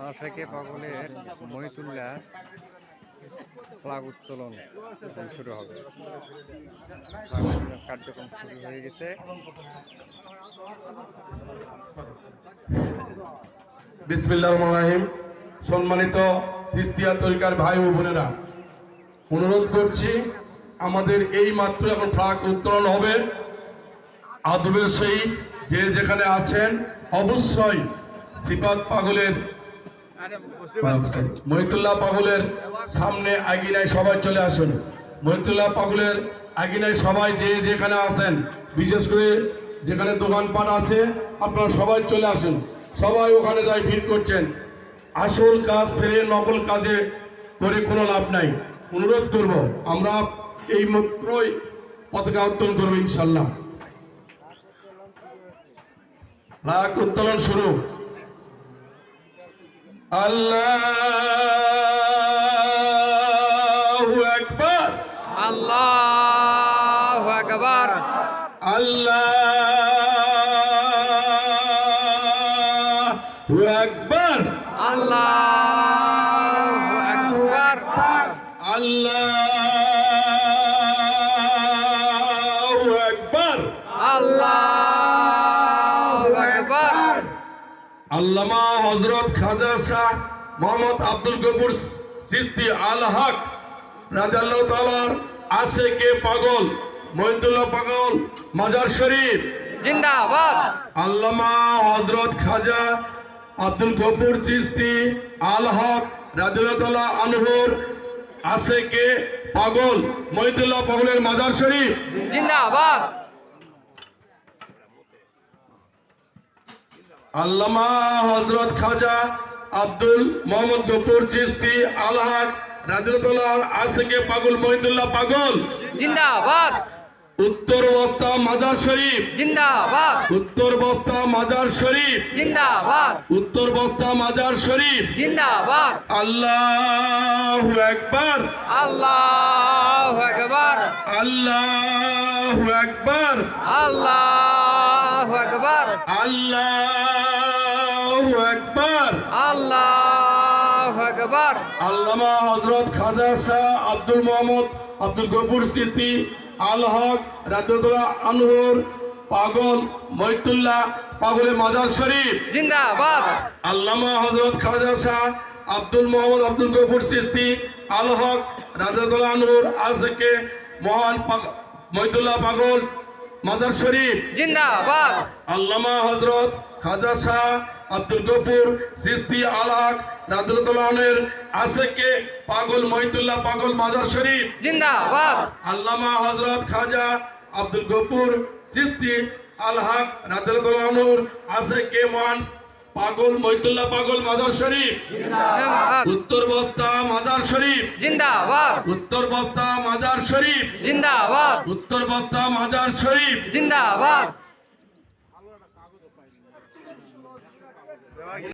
আশাকে পাগলের মহিতুল্লাহ ফ্লাগ উত্তোলন শুরু হবে। ফ্লাগ উত্তোলন কার্যক্রম শুরু হয়ে গেছে। বিসমিল্লাহির রহমানির রহিম। সম্মানিত সিস্তিয়া তরিকার ভাই ও বোনেরা, অনুরোধ করছি, আমাদের এই মাত্র এখন ফ্লাগ উত্তোলন হবে। আদবের সহিত যে যেখানে আছেন অবশ্যই সিফাত পাগলের মহিতুল্লাহ পাগলের সামনে আগিনায় সবাই চলে আসুন। মহিতুল্লাহ পাগলের আগিনায় সবাই যে যেখানে আছেন, বিশেষ করে যেখানে দোকানপাট আছে, আপনারা সবাই চলে আসুন। সবাই ওখানে যাই ভিড় করছেন। আসল কাজ ছেড়ে নকল কাজে করে কোনো লাভ নাই। অনুরোধ করব, আমরা এই মাত্রই পতাকা উত্তোলন করবো ইনশাল্লাহ। ফ্লাগ উত্তোলন শুরু। আল্লাহু আকবার, আল্লাহু আকবার, আল্লাহু আকবার, আল্লাহু আকবার, আল্লাহু আকবার, আল্লাহু আকবার। আল্লামা হযরত খাজা শাহ মোহাম্মদ আব্দুল গফুর চিশতি আল হক রাদিয়াল্লাহু তাআলার আশিকে পাগল মহিতুল্লাহ পাগল মাজার শরীফ জিন্দাবাদ। আল্লামা হযরত খাজা আব্দুল গফুর চিশতি আল হক রাদিয়াল্লাহু তাআলা আনহুর আশিকে পাগল মহিতুল্লাহ পাগলের মাজার শরীফ জিন্দাবাদ। আল্লামা হযরত খাজা আব্দুল মোহাম্মদ গফুর চিশতি আল হক রাদিয়াল্লাহু তাআলার আশিকে পাগল মহিতুল্লাহ পাগল জিন্দাবাদ। উত্তর বস্তা মাজার শরীফ জিন্দাবাদ। উত্তর বস্তা মাজার শরীফ জিন্দাবাদ। উত্তর বস্তা মাজার শরীফ জিন্দাবাদ। আল্লাহু আকবার, আল্লাহু আকবার, আল্লাহু আকবার, আল্লাহু আকবার, আল্লাহু আকবার। আল্লাহু আকবার। আল্লামা হযরত খাজা শাহ আব্দুল মোহাম্মদ আব্দুল গফুর চিশতি আল হক রাদিয়াল্লাহু আনহুর পাগল মহিতুল্লাহ পাগলের মাজার শরীফ জিন্দাবাদ। আল্লামা হযরত খাজা শাহ আব্দুল মোহাম্মদ আব্দুল গফুর চিশতি আল হক রাদিয়াল্লাহু আনহুর আশিকে মহান মহিতুল্লাহ পাগল মাজার শরীফ জিন্দাবাদ। আল্লামা হযরত খাজা শাহ আব্দুল গফুর চিশতি আল হক রাদিয়াল্লাহু আনহুর আশিকে পাগল মহিতুল্লাহ পাগল মাজার শরীফ জিন্দাবাদ। আল্লামা হযরত খাজা আব্দুল গফুর চিশতি আল হক রাদিয়াল্লাহু আনহুর আশিকে মহান পাগল মহিতুল্লাহ পাগল মাজার শরীফ উত্তর বস্তা মাজার শরীফ জিন্দাবাদ। উত্তর বস্তা মাজার শরীফ জিন্দাবাদ। উত্তর বস্তা মাজার শরীফ জিন্দাবাদ।